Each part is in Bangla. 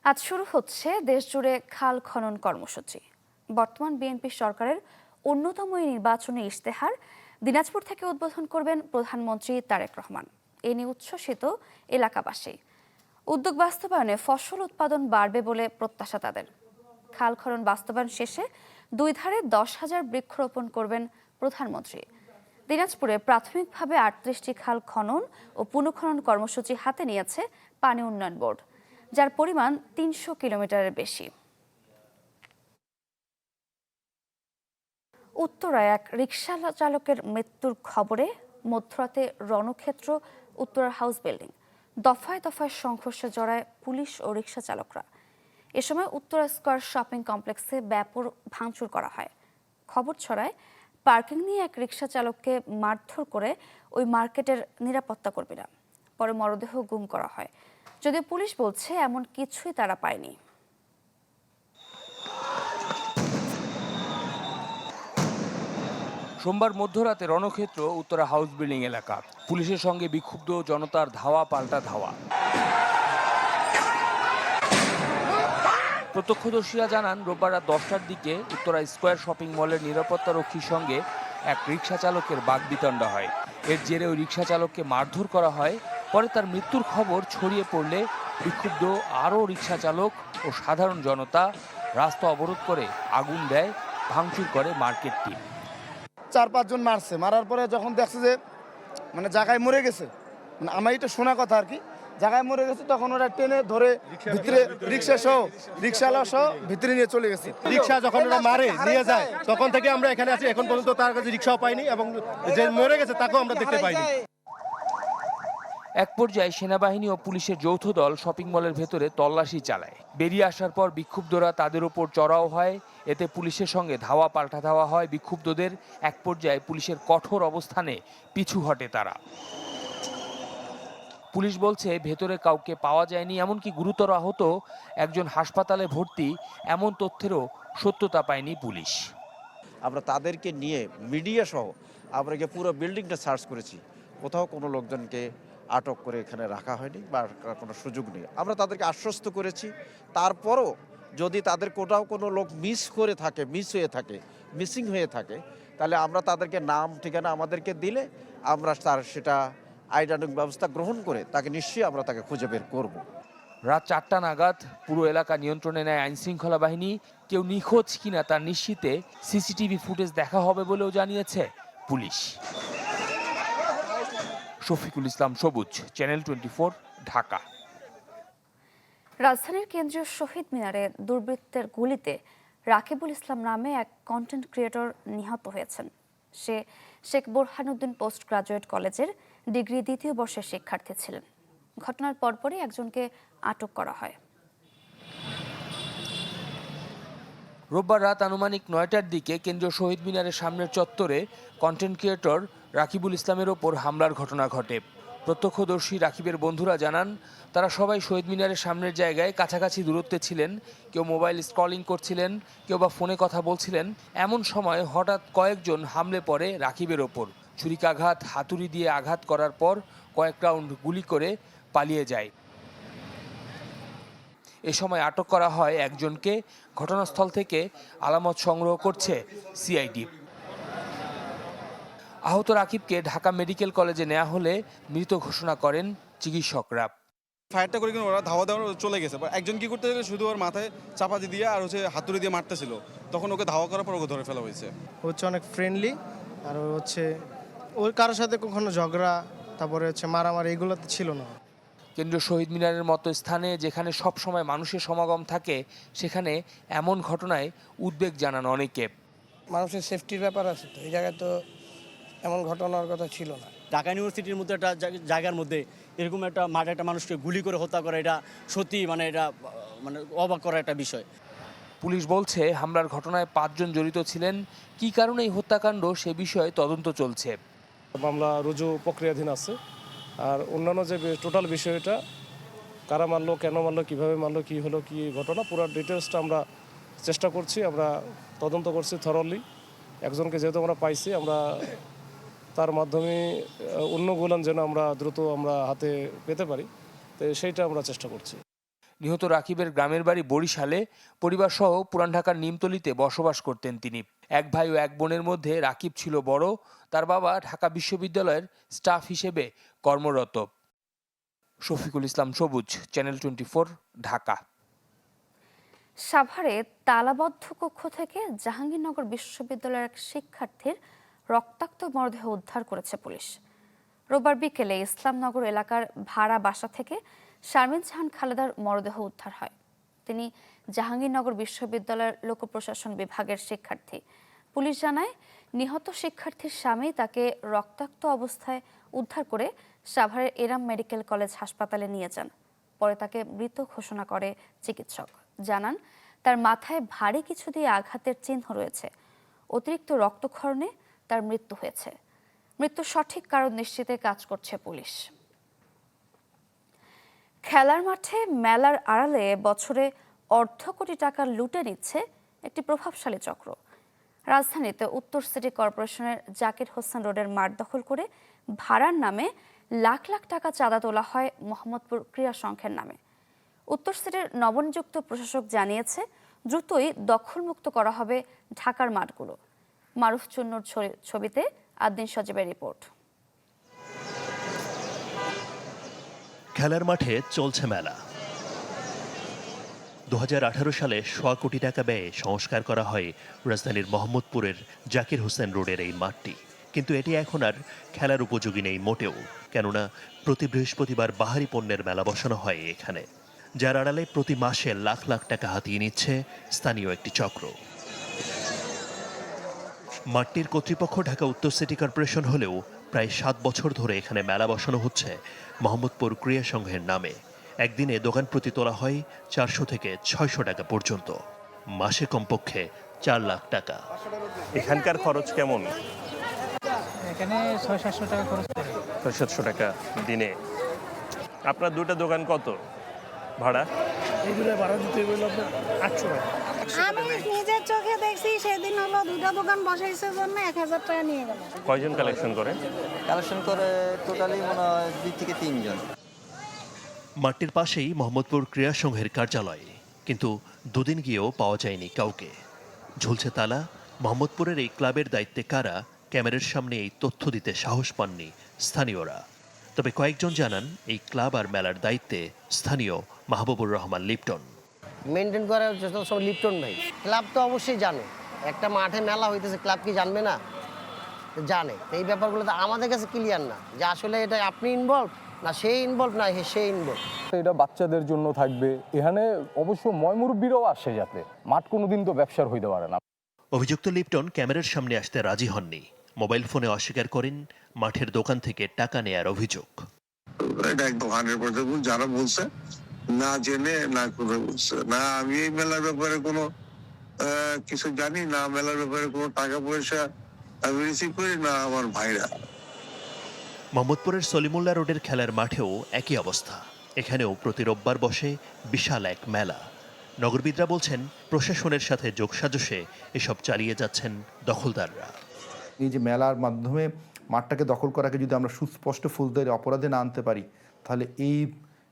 আজ শুরু হচ্ছে দেশজুড়ে খাল খনন কর্মসূচি। বর্তমান বিএনপি সরকারের অন্যতম এই নির্বাচনী ইশতেহার দিনাজপুর থেকে উদ্বোধন করবেন প্রধানমন্ত্রী তারেক রহমান। এ নিয়ে উচ্ছ্বসিত এলাকাবাসী। উদ্যোগ বাস্তবায়নে ফসল উৎপাদন বাড়বে বলে প্রত্যাশা তাদের। খাল খনন বাস্তবায়ন শেষে দুই ধারে 10,000 বৃক্ষরোপণ করবেন প্রধানমন্ত্রী। দিনাজপুরে প্রাথমিকভাবে 38টি খাল খনন ও পুনঃখনন কর্মসূচি হাতে নিয়েছে পানি উন্নয়ন বোর্ড, যার পরিমাণ 300 কিলোমিটারের বেশি। উত্তরায় এক রিকশা চালকের মৃত্যুর খবরে মধ্যরাতে রণক্ষেত্র উত্তরা হাউস বিল্ডিং। দফায় দফায় সংঘর্ষে জড়ায় পুলিশ ও রিকশা চালকরা। এ সময় উত্তরা স্কয়ার শপিং কমপ্লেক্সে ব্যাপক ভাঙচুর করা হয়। খবর ছড়ায় পার্কিং নিয়ে এক রিকশা চালককে মারধর করে ওই মার্কেটের নিরাপত্তা কর্মীরা। পরে মরদেহ গুম করা হয়, যদিও পুলিশ বলছে এমন কিছুই তারা পায়নি। সোমবার মধ্যরাতে রণক্ষেত্র উত্তরা হাউস বিল্ডিং এলাকা। পুলিশের সঙ্গে বিক্ষুব্ধ জনতার ধাওয়া পাল্টা ধাওয়া। প্রত্যক্ষদর্শীরা জানান, রোববার রাত 10টার দিকে উত্তরা স্কয়ার শপিং মলের নিরাপত্তা রক্ষীর সঙ্গে এক রিকশা চালকের বাগবিতণ্ডা হয়। এর জেরে ওই রিকশা চালককে মারধর করা হয়। পরে তার মৃত্যুর খবর ছড়িয়ে পড়লে বিক্ষুব্ধ আরও রিকশা চালক ও সাধারণ জনতা রাস্তা অবরোধ করে আগুন দেয়, ভাঙচুর করে মার্কেটটি। 4-5 জন মারছে। মারার পরে যখন দেখছে যে মানে জায়গায় মরে গেছে, মানে আমার এটা শোনা কথা আর কি, জায়গায় মরে গেছে, তখন ওরা টেনে ধরে ভিতরে রিক্সাওয়ালা সহ ভিতরে নিয়ে চলে গেছে। রিক্সা যখন ওরা মারে নিয়ে যায়, তখন থেকে আমরা এখানে আছি। এখন পর্যন্ত তার কাছে রিক্সাও পাইনি এবং যে মরে গেছে তাকেও আমরা দেখতে পাইনি। এক পর্যায়ে সেনাবাহিনী ও পুলিশের যৌথ দল শপিং মলের ভেতরে তল্লাশি চালায়। বেরিয়ে আসার পর বিক্ষুব্ধরা তাদের ওপর চড়াও হয়। এতে পুলিশের সঙ্গে ধাওয়া পাল্টা ধাওয়া হয় বিক্ষুব্ধদের। এক পর্যায়ে পুলিশের কঠোর অবস্থানে পিছু হটে তারা। পুলিশ বলছে ভেতরে কাউকে পাওয়া যায়নি, এমনকি গুরুতর আহত একজন হাসপাতালে ভর্তি, এমন তথ্যেরও সত্যতা পায়নি পুলিশ। আমরা তাদেরকে নিয়ে মিডিয়া সহ আমরা গিয়ে পুরো বিল্ডিংটা সার্চ করেছি। কোথাও কোনো লোকজনকে আটক করে এখানে রাখা হয়নি বা কোনো সুযোগ নেই। আমরা তাদেরকে আশ্বস্ত করেছি। তারপরও যদি তাদের কোথাও কোনো লোক মিসিং হয়ে থাকে, তাহলে আমরা তাদেরকে নাম ঠিকানা আমাদেরকে দিলে আমরা তার সেটা আইনানুগ ব্যবস্থা গ্রহণ করে তাকে নিশ্চয়ই আমরা তাকে খুঁজে বের করব। রাত 4টা নাগাদ পুরো এলাকা নিয়ন্ত্রণে নেয় আইনশৃঙ্খলা বাহিনী। কেউ নিখোঁজ কিনা তার নিশ্চিতে সিসিটিভি ফুটেজ দেখা হবে বলেও জানিয়েছে পুলিশ। শফিকুল ইসলাম সবুজ, চ্যানেল 24, ঢাকা। রাজধানীর কেন্দ্রীয় শহীদ মিনারে দুর্বৃত্তের গুলিতে রাকিবুল ইসলাম নামে এক কন্টেন্ট ক্রিয়েটর নিহত হয়েছেন। সে শেখ বোরহানুদ্দিন পোস্ট গ্রাজুয়েট কলেজের ডিগ্রি 2য় বর্ষের শিক্ষার্থী ছিলেন। ঘটনার পরপরই একজনকে আটক করা হয়। রোববার রাত আনুমানিক 9টার দিকে কেন্দ্রীয় শহীদ মিনারের সামনের চত্বরে কন্টেন্ট ক্রিয়েটর রাকিবুল ইসলামের ওপর হামলার ঘটনা ঘটে। প্রত্যক্ষদর্শী রাকিবের বন্ধুরা জানান, তারা সবাই শহীদ মিনারের সামনের জায়গায় কাছাকাছি দূরত্বে ছিলেন। কেউ মোবাইল স্ক্রলিং করছিলেন, কেউ বা ফোনে কথা বলছিলেন। এমন সময় হঠাৎ কয়েকজন হামলে পড়ে রাকিবের ওপর। ছুরিকাঘাত, হাতুড়ি দিয়ে আঘাত করার পর কয়েক রাউন্ড গুলি করে পালিয়ে যায়। এ সময় আটক করা হয় একজনকে। ঘটনাস্থল থেকে আলামত সংগ্রহ করছে সিআইডি। আহত রাকিবকে ঢাকা মেডিকেল কলেজে নেওয়া হলে মৃত ঘোষণা করেন চিকিৎসকরা। ফায়ারটা করে কিন্তু ওরা ধাওয়া চলে গেছে। একজন কি করতে গেলে শুধু ওর মাথায় চাপাতি দিয়ে আর হাতুড়ি দিয়ে মারতেছিল, তখন ওকে ধাওয়া করার পর ওকে ধরে ফেলা হয়েছে। অনেক ফ্রেন্ডলি, আর ওর কারোর সাথে কখনো ঝগড়া, তারপরে মারামারি এগুলো ছিল না। কেন্দ্রীয় শহীদ মিনারের মতো স্থানে যেখানে সব সময় মানুষের সমাগম থাকে, সেখানে এমন ঘটনায় উদ্বেগ জানান অনেকে। মানুষের সেফটির ব্যাপার আছে, তো এই জায়গায় তো এমন ঘটনার কথা ছিল না। ঢাকা ইউনিভার্সিটির মধ্যে একটা জায়গার মধ্যে এরকম একটা মাঠে একটা মানুষকে গুলি করে হত্যা করা, এটা সত্যি এটা অবাক করা একটা বিষয়। পুলিশ বলছে হামলার ঘটনায় 5 জন জড়িত ছিলেন। কী কারণে এই হত্যাকাণ্ড সে বিষয়ে তদন্ত চলছে। মামলা রুজু প্রক্রিয়াধীন আছে। আর অন্যান্য যে টোটাল বিষয়টা, কারা মারলো, কেন মারলো, কীভাবে মারলো, কী হলো, কী ঘটনা, পুরো ডিটেলসটা আমরা চেষ্টা করছি। আমরা তদন্ত করছি থরলি। একজনকে যেহেতু আমরা পাইছি, আমরা তার মাধ্যমে অন্য গোলান যেন আমরা দ্রুত হাতে পেতে পারি, তো সেইটা আমরা চেষ্টা করছি। নিহত রাকিবের গ্রামের বাড়ি বরিশালে। পরিবার সহ পুরান ঢাকার নিমতলিতে বসবাস করতেন তিনি। এক ভাই ও এক বোনের মধ্যে রাকিব ছিল বড়। তার বাবা ঢাকা বিশ্ববিদ্যালয়ের স্টাফ হিসেবে কর্মরত। শফিকুল ইসলাম সবুজ, চ্যানেল 24, ঢাকা। সাভারে তালাবদ্ধ কক্ষ থেকে জাহাঙ্গীরনগর বিশ্ববিদ্যালয়ের এক শিক্ষার্থীর রক্তাক্ত মরদেহ উদ্ধার করেছে পুলিশ। রোববার বিকেলে ইসলামনগর এলাকার ভাড়া বাসা থেকে শারমিন জাহান খালেদার মরদেহ উদ্ধার হয়। তিনি জাহাঙ্গীরনগর বিশ্ববিদ্যালয়ের লোক প্রশাসন বিভাগের শিক্ষার্থী। পুলিশ জানায়, নিহত শিক্ষার্থীর স্বামী তাকে রক্তাক্ত অবস্থায় উদ্ধার করে সাভারের এরাম মেডিকেল কলেজ হাসপাতালে নিয়ে যান। পরে তাকে মৃত ঘোষণা করে চিকিৎসক। জানান, তার মাথায় ভারী কিছু দিয়ে আঘাতের চিহ্ন রয়েছে। অতিরিক্ত রক্তক্ষরণে তার মৃত্যু হয়েছে। মৃত্যুর সঠিক কারণ নিশ্চিতে কাজ করছে পুলিশ। খেলার মাঠে মেলার আড়ালে বছরে অর্ধ কোটি টাকা লুটে নিচ্ছে একটি প্রভাবশালী চক্র। রাজধানীতে উত্তর সিটি কর্পোরেশনের জাকির হোসেন রোডের মাঠ দখল করে ভাড়ার নামে লাখ লাখ টাকা চাঁদা তোলা হয় মোহাম্মদপুর ক্রীড়া সংঘের নামে। উত্তর সিটির নবনিযুক্ত প্রশাসক জানিয়েছে, দ্রুতই দখলমুক্ত করা হবে ঢাকার মাঠগুলো। মারুফ চুন্নুর ছবিতে আদ্দিন সজীবের রিপোর্ট। খেলার মাঠে চলছে মেলা। 2018 সালে 100 কোটি টাকা ব্যয়ে সংস্কার করা হয় রাজধানীর মোহাম্মদপুরের জাকির হোসেন রোডের এই মাঠটি। কিন্তু এটি এখন আর খেলার উপযোগী নেই মোটেও, কেননা প্রতি বৃহস্পতিবার বাহারি পণ্যের মেলা বসানো হয় এখানে, যার আড়ালে প্রতি মাসে লাখ লাখ টাকা হাতিয়ে নিচ্ছে স্থানীয় একটি চক্র। মাঠটির কর্তৃপক্ষ ঢাকা উত্তর সিটি কর্পোরেশন হলেও প্রায় 7 বছর ধরে এখানে মেলা বসানো হচ্ছে মোহাম্মদপুর ক্রীড়া সংঘের নামে। একদিনে দোকান প্রতি তোলা হয় 400 থেকে 600 টাকা পর্যন্ত, মাসে কমপক্ষে 4 লাখ টাকা। এখানকার খরচ কেমন? এখানে 600-700 টাকা খরচ করে। 600 টাকা দিনে। আপনার দুটো দোকান কত ভাড়া? এইগুলো ভাড়া দিতে গেলে আপনার 800 টাকা। আমি নিজের চোখে দেখছি, সেদিন হলো দুটো দোকান বসাইছে জন্য 1000 টাকা নিয়ে গেল। কয়জন কালেকশন করে? কালেকশন করে টোটালি মনে হয় 2 থেকে 3 জন। মাঠটির পাশেই মোহাম্মদপুর ক্রীড়া সংঘের কার্যালয়, কিন্তু দুদিন গিয়েও পাওয়া যায়নি কাউকে। ঝুলছে তালা। মোহাম্মদপুরের এই ক্লাবের দায়িত্বে কারা, ক্যামেরার সামনে এই তথ্য দিতে সাহস পাননি স্থানীয়রা। তবে কয়েকজন জানান, এই ক্লাব আর মেলার দায়িত্বে স্থানীয় মাহবুবুর রহমান লিপটন। মেনটেন করার সব লিপটন ভাই। ক্লাব তো অবশ্যই জানে, একটা মাঠে মেলা হইতেছে, ক্লাব কি জানবে না? জানে। এই ব্যাপারগুলো তো আমাদের কাছে ক্লিয়ার না, যে আসলে এটা আপনি ইনভলভ না সে ইনভলভ না সে ইনভলভ। এটা বাচ্চাদের জন্য থাকবে, এখানে অবশ্য ময়মুরব্বীরাও আসে, যাতে মাঠ কোনোদিন তো ব্যবসার হইতে পারে না। অভিযুক্ত লিপটন ক্যামেরার সামনে আসতে রাজি হননি। মোবাইল ফোনে অস্বীকার করেন মাঠের দোকান থেকে টাকা নেয়ার অভিযোগ। এটা একদম 100% যারা বলছে না জেনে না করে বলছে। না আমি এই মেলার ব্যাপারে কোনো কিছু জানি না, মেলার ব্যাপারে কোনো টাকা পয়সা আমি রিসিভ করি না আমার ভাইরা। মোহাম্মদপুরের সলিমুল্লাহ রোডের খেলার মাঠেও একই অবস্থা। এখানেও প্রতি রোববার বসে বিশাল এক মেলা। নগরবিদরা বলছেন, প্রশাসনের সাথে যোগসাজশে এসব চালিয়ে যাচ্ছেন দখলদাররা। এই যে মেলার মাধ্যমে মাঠটাকে দখল করাকে যদি আমরা সুস্পষ্ট ফৌজদারি অপরাধে না আনতে পারি, তাহলে এই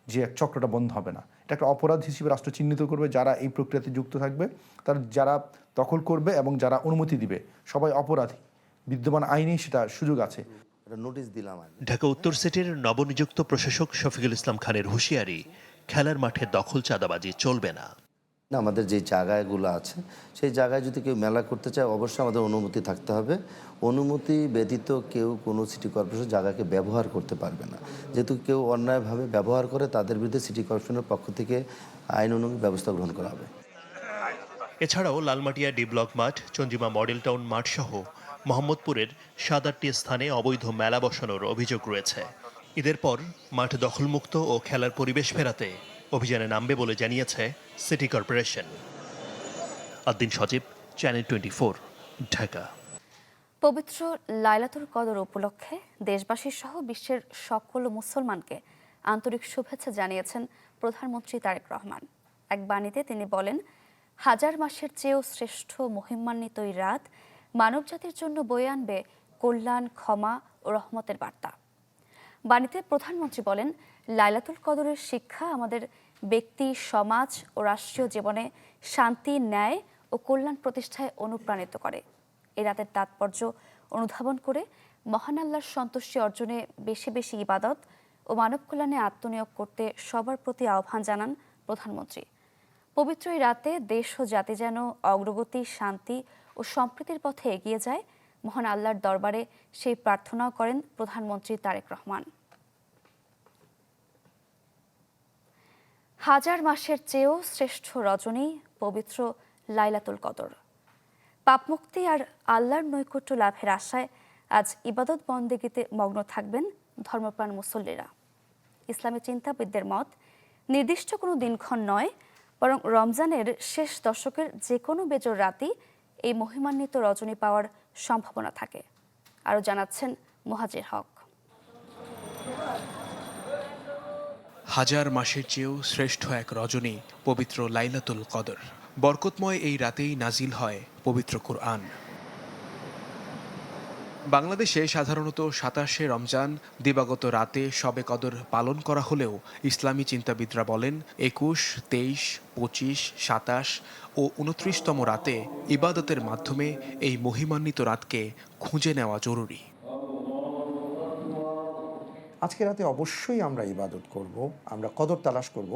যে এক চক্রটা বন্ধ হবে না। এটা একটা অপরাধ হিসেবে রাষ্ট্র চিহ্নিত করবে। যারা এই প্রক্রিয়াতে যুক্ত থাকবে, তার যারা দখল করবে এবং যারা অনুমতি দিবে, সবাই অপরাধী। বিদ্যমান আইনেই সেটা সুযোগ আছে। নোটিশ দিলাম। ঢাকা উত্তর সিটির নবনিযুক্ত প্রশাসক শফিকুল ইসলাম খানের হুঁশিয়ারি, খেলার মাঠে দখল চাঁদাবাজি চলবে না। আমাদের যে জায়গাগুলো আছে, সেই জায়গায় যদি কেউ মেলা করতে চায়, অবশ্যই আমাদের অনুমতি থাকতে হবে। অনুমতি ব্যতীত কেউ কোনো সিটি কর্পোরেশন জায়গাকে ব্যবহার করতে পারবে না। যেহেতু কেউ অন্যায়ভাবে ব্যবহার করে, তাদের বিরুদ্ধে সিটি কর্পোরেশনের পক্ষ থেকে আইন অনুযায়ী ব্যবস্থা গ্রহণ করা হবে। এছাড়াও লালমাটিয়া ডি ব্লক মাঠ, চন্দ্রিমা মডেল টাউন মাঠ সহ মোহাম্মদপুরের 7-8টি স্থানে অবৈধ মেলা বসানোর অভিযোগ রয়েছে। ঈদের পর মাঠ দখলমুক্ত ও খেলার পরিবেশ ফেরাতে অভিযানে নামবে বলে জানিয়েছে সিটি কর্পোরেশন। আদ্দিন সজীব, চ্যানেল 24, ঢাকা। পবিত্র লাইলাতুল কদর উপলক্ষে দেশবাসী সহ বিশ্বের সকল মুসলমানকে আন্তরিক শুভেচ্ছা জানিয়েছেন প্রধানমন্ত্রী তারেক রহমান। এক বাণীতে তিনি বলেন, হাজার মাসের চেয়েও শ্রেষ্ঠ মহিমান্বিত এই রাত মানবজাতির জন্য বয়ে আনবে কল্যাণ, ক্ষমা ও রহমতের বার্তা। বাণীতে প্রধানমন্ত্রী বলেন, লাইলাতুল কদরের শিক্ষা আমাদের ব্যক্তি, সমাজ ও রাষ্ট্রীয় জীবনে শান্তি, ন্যায় ও কল্যাণ প্রতিষ্ঠায় অনুপ্রাণিত করে। এই রাতের তাৎপর্য অনুধাবন করে মহান আল্লাহর সন্তুষ্টি অর্জনে বেশি বেশি ইবাদত ও মানব কল্যাণে আত্মনিয়োগ করতে সবার প্রতি আহ্বান জানান প্রধানমন্ত্রী। পবিত্র এই রাতে দেশ ও জাতি যেন অগ্রগতি, শান্তি ও সম্প্রীতির পথে এগিয়ে যায়, মহান আল্লাহর দরবারে সেই প্রার্থনাও করেন প্রধানমন্ত্রী তারেক রহমান। হাজার মাসের চেয়েও শ্রেষ্ঠ রজনী পবিত্র লাইলাতুল কদর। পাপমুক্তি আর আল্লাহর নৈকট্য লাভের আশায় আজ ইবাদত বন্দেগীতে মগ্ন থাকবেন ধর্মপ্রাণ মুসল্লিরা। ইসলামী চিন্তাবিদদের মত, নির্দিষ্ট কোনো দিনক্ষণ নয়, বরং রমজানের শেষ দশকের যে কোনো বেজর রাতই এই মহিমান্বিত রজনী পাওয়ার সম্ভাবনা থাকে। আরও জানাচ্ছেন মুহাজির হক। হাজার মাসের চেয়েও শ্রেষ্ঠ এক রজনী পবিত্র লাইলাতুল কদর। বরকতময় এই রাতেই নাজিল হয় পবিত্র কুরআন। বাংলাদেশে সাধারণত ২৭শে রমজান দিবাগত রাতে শবে কদর পালন করা হলেও ইসলামী চিন্তাবিদরা বলেন ২১, ২৩, ২৫, ২৭ ও ২৯তম রাতে ইবাদতের মাধ্যমে এই মহিমান্বিত রাতকে খুঁজে নেওয়া জরুরি। আজকে রাতে অবশ্যই আমরা ইবাদত করব, আমরা কদর তালাশ করব,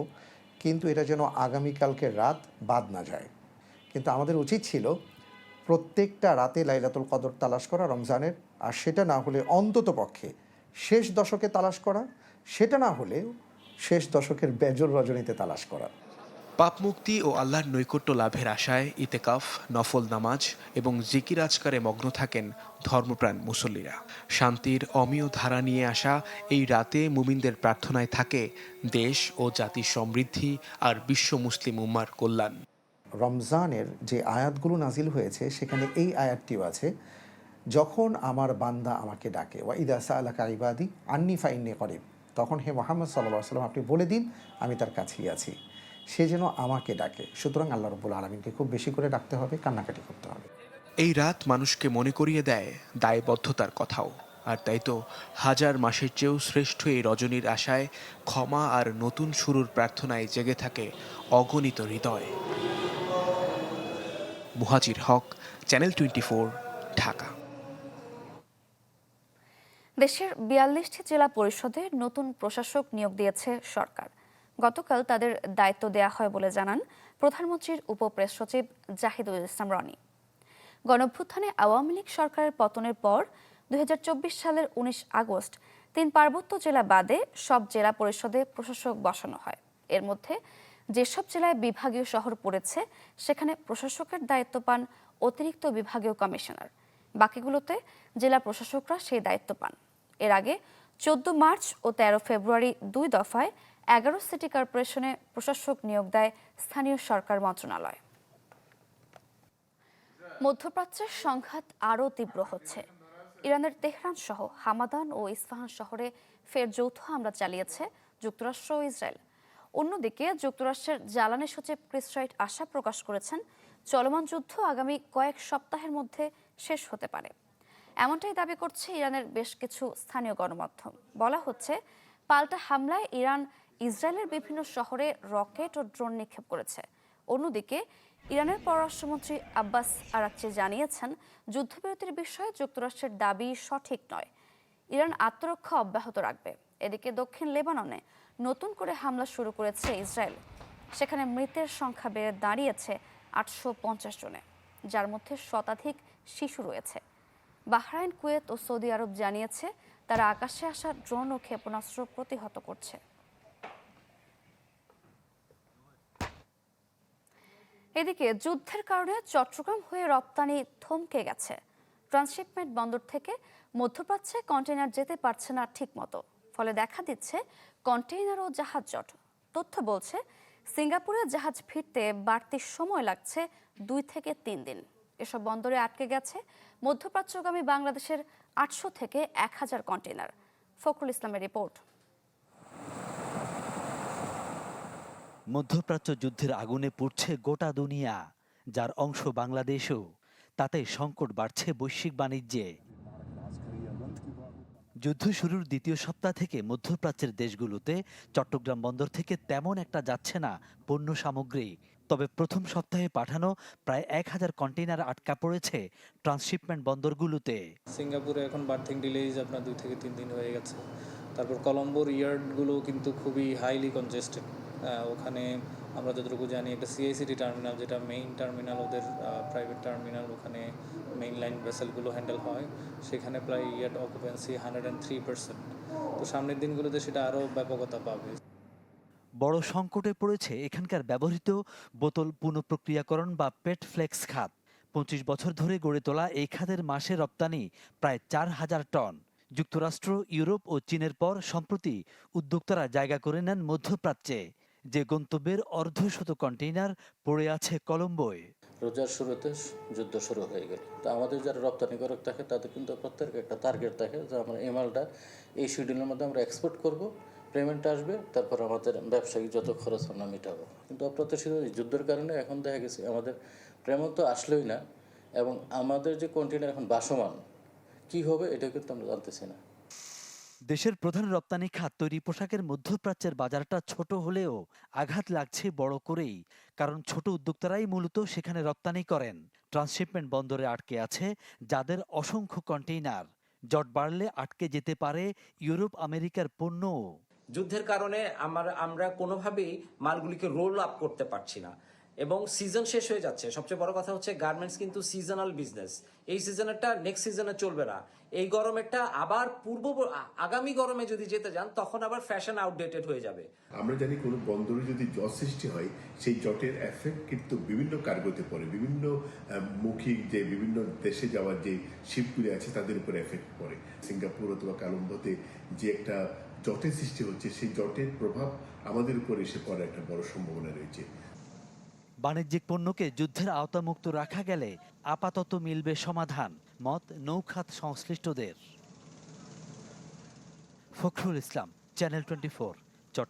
কিন্তু এটা যেন আগামীকালকের রাত বাদ না যায়। কিন্তু আমাদের উচিত ছিল প্রত্যেকটা রাতে লাইলাতুল কদর তালাশ করা রমজানের, আর সেটা না হলে অন্তত পক্ষে শেষ দশকে তালাশ করা, সেটা না হলে শেষ দশকের বেজর রজনীতে তালাশ করা। পাপমুক্তি ও আল্লাহর নৈকট্য লাভের আশায় ইতেকাফ, নফল নামাজ এবং জিকির আজকারে মগ্ন থাকেন ধর্মপ্রাণ মুসল্লিরা। শান্তির অমীয় ধারা নিয়ে আসা এই রাতে মুমিনদের প্রার্থনায় থাকে দেশ ও জাতির সমৃদ্ধি আর বিশ্ব মুসলিম উম্মার কল্যাণ। রমজানের যে আয়াতগুলো নাজিল হয়েছে সেখানে এই আয়াতটিও আছে, যখন আমার বান্দা আমাকে ডাকে, ওয়া ইদা সাআলাকা ইবাদি আন্নি ফাইন্নী করিব, তখন হে মুহাম্মদ সাল্লাল্লাহু আলাইহি ওয়াসাল্লাম আপনি বলে দিন আমি তার কাছেই আছি। সে যেন আমাকে ডাকে। সুতরাং আল্লাহ রাব্বুল আলামিনকে খুব বেশি করে ডাকতে হবে, কান্নাকাটি করতে হবে। এই রাত মানুষকে মনে করিয়ে দেয় দায়বদ্ধতার কথাও। আর তাই তো হাজার মাসের চেয়েও শ্রেষ্ঠ এই রজনীর আশায় ক্ষমা আর নতুন শুরুর প্রার্থনায় জেগে থাকে অগণিত হৃদয়। মুহাজির হক, চ্যানেল 24, ঢাকা। দেশের ৪২টি জেলা পরিষদে নতুন প্রশাসক নিয়োগ দিয়েছে সরকার। গতকাল তাদের দায়িত্ব দেয়া হয় বলে জানান প্রধানমন্ত্রীর উপপ্রেস সচিব জাহিদুল ইসলাম রনি। গণঅভ্যুত্থানে আওয়ামী লীগ সরকারের পতনের পর ২০২৪ সালের ১৯ আগস্ট ৩ পার্বত্য জেলা বাদে সব জেলা পরিষদে প্রশাসক বসানো হয়। এর মধ্যে যেসব জেলায় বিভাগীয় শহর পড়েছে সেখানে প্রশাসকের দায়িত্ব পান অতিরিক্ত বিভাগীয় কমিশনার। বাকিগুলোতে জেলা প্রশাসকরা সেই দায়িত্ব পান। এর আগে ১৪ মার্চ ও ১৩ ফেব্রুয়ারি ২ দফায় ১১ সিটি কর্পোরেশনে প্রশাসক নিয়োগ দেয় স্থানীয় সরকার মন্ত্রণালয়। মধ্যপ্রাচ্যের সংঘাত আরও তীব্র হচ্ছে। ইরানের তেহরান সহ হামাদান ও ইস্পাহান শহরে ফের যৌথ হামলা চালিয়েছে যুক্তরাষ্ট্র ও ইসরায়েল। অন্যদিকে যুক্তরাষ্ট্রের জ্বালানি সচিব ক্রিস রাইট আশা প্রকাশ করেছেন চলমান যুদ্ধ আগামী কয়েক সপ্তাহের মধ্যে শেষ হতে পারে। এমনটাই দাবি করছে ইরানের বেশ কিছু স্থানীয় গণমাধ্যম। বলা হচ্ছে পাল্টা হামলায় ইরান ইসরায়েলের বিভিন্ন শহরে রকেট ও ড্রোন নিক্ষেপ করেছে। অন্যদিকে ইরানের পররাষ্ট্রমন্ত্রী আব্বাস আরাকচি জানিয়েছেন যুদ্ধবিরতির বিষয়ে যুক্তরাষ্ট্রের দাবি সঠিক নয়, ইরান আত্মরক্ষা অব্যাহত রাখবে। এদিকে দক্ষিণ লেবাননে নতুন করে হামলা শুরু করেছে ইসরায়েল। সেখানে মৃতের সংখ্যা বেড়ে দাঁড়িয়েছে ৮৫০ জনে, যার মধ্যে শতাধিক শিশু রয়েছে। বাহরাইন, কুয়েত ও সৌদি আরব জানিয়েছে তারা আকাশে আসা ড্রোন ও ক্ষেপণাস্ত্র প্রতিহত করছে। এদিকে যুদ্ধের কারণে চট্টগ্রাম হয়ে রপ্তানি থমকে গেছে। ট্রান্সশিপমেন্ট বন্দর থেকে মধ্যপ্রাচ্যে কন্টেইনার যেতে পারছে না ঠিকমতো, ফলে দেখা দিচ্ছে কন্টেইনার ও জাহাজ জট। তথ্য বলছে সিঙ্গাপুরে জাহাজ ফিরতে বাড়তি সময় লাগছে ২ থেকে ৩ দিন। এসব বন্দরে আটকে গেছে মধ্যপ্রাচ্যগামী বাংলাদেশের ৮০০ থেকে ১০০০ কন্টেইনার। ফখরুল ইসলামের রিপোর্ট। মধ্যপ্রাচ্য যুদ্ধের আগুনে পুড়ছে গোটা দুনিয়া, যার অংশ বাংলাদেশও। তাতে সংকট বাড়ছে বৈশ্বিক বাণিজ্যে। যুদ্ধ শুরুর দ্বিতীয় সপ্তাহ থেকে মধ্যপ্রাচ্যের দেশগুলোতে চট্টগ্রাম বন্দর থেকে তেমন একটা যাচ্ছে না পণ্য সামগ্রী। তবে প্রথম সপ্তাহে পাঠানো প্রায় 1000 কন্টেইনার আটকা পড়েছে ট্রান্সশিপমেন্ট বন্দরগুলোতে। সিঙ্গাপুরে এখন বার্থিং ডিলেজ আপনার 2 থেকে 3 দিন হয়ে গেছে। তারপর কলম্বোর ইয়ার্ডগুলো কিন্তু খুবই হাইলি কনজেস্টেড। ওখানে আমরা যতটুকু জানি একটা সিআইসিটি টার্মিনাল, যেটা মেইন টার্মিনাল, ওদের প্রাইভেট টার্মিনাল, ওখানে মেইন লাইন ভেসেলগুলো হ্যান্ডেল হয়, সেখানে প্রায় ইয়ার্ড অকুপেন্সি 103%। তো সামনের দিনগুলোতে সেটা আরও ব্যাপকতা পাবে। বড় সংকটে পড়েছে এখানকার ব্যবহৃত বোতল পুনঃপ্রক্রিয়াকরণ বা পেট ফ্লেক্স খাত। 25 বছর ধরে গড়ে তোলা এই খাতের মাসে রপ্তানি প্রায় 4000 টন। যুক্তরাষ্ট্র, ইউরোপ ও চীনের পর সম্প্রতি উদ্যোক্তারা জায়গা করে নেন মধ্যপ্রাচ্যে, যে গন্তব্যের অর্ধশত কন্টেইনার পড়ে আছে কলম্বোয়। রোজার শুরুতে যুদ্ধ শুরু হয়ে গেল। তো আমাদের যারা রপ্তানিকারক থাকে তাদের কিন্তু প্রত্যেকের একটা টার্গেট থাকে যে আমরা এই মালটা এই শিডিউলের মধ্যে আমরা এক্সপোর্ট করব, পেমেন্ট আসবে, তারপর আমাদের ব্যবসায়িক যত খরচ আমরা মেটাবো। কিন্তু অপ্রত্যাশিত যুদ্ধের কারণে এখন দেখা গেছে আমাদের পেমেন্ট তো আসলোই না, এবং আমাদের যে কন্টেইনার এখন বাসমান কি হবে এটা কিন্তু আমরা জানতেছি না। দেশের প্রধান রপ্তানি খাত তৈরি পোশাকের মধ্যপ্রাচ্যের বাজারটা ছোট হলেও আঘাত লাগছে বড় করেই, কারণ ছোট উদ্যোক্তারাই মূলত সেখানে রপ্তানি করেন। ট্রান্সশিপমেন্ট বন্দরে আটকে আছে যাদের অসংখ্য কন্টেইনার। জট বাড়লে আটকে যেতে পারে ইউরোপ আমেরিকার পণ্যও। যুদ্ধের কারণে আমরা কোনোভাবেই মালগুলিকে রোল আপ করতে পারছি না, এবং সিজন শেষ হয়ে যাচ্ছে। সবচেয়ে বড় কথা হচ্ছে গার্মেন্টস কিন্তু সিজনাল বিজনেস। এই সিজনেরটা নেক্সট সিজনে চলবে না। এই গরমেরটা আবার আগামী গরমে যদি যেতে যান তখন আবার ফ্যাশন আউটডেটেড হয়ে যাবে। আমরা জানি কোনো বন্দরে যদি জট সৃষ্টি হয়, সেই জটের এফেক্ট কিন্তু বিভিন্ন কার্গোতে পড়ে, বিভিন্ন মুখী যে বিভিন্ন দেশে যাওয়ার যে শিপগুলি আছে তাদের উপর এফেক্ট পড়ে। সিঙ্গাপুর অথবা কলম্বোতে যে একটা জটের সৃষ্টি হচ্ছে, সেই জটের প্রভাব আমাদের উপর এসে পড়ার একটা বড় সম্ভাবনা রয়েছে। বাণিজ্যিক পণ্যকে যুদ্ধের আওতামুক্ত রাখা গেলে আপাতত মিলবে সমাধান, মত নৌখাত সংশ্লিষ্টদের। ফখরুল ইসলাম, চ্যানেল 24।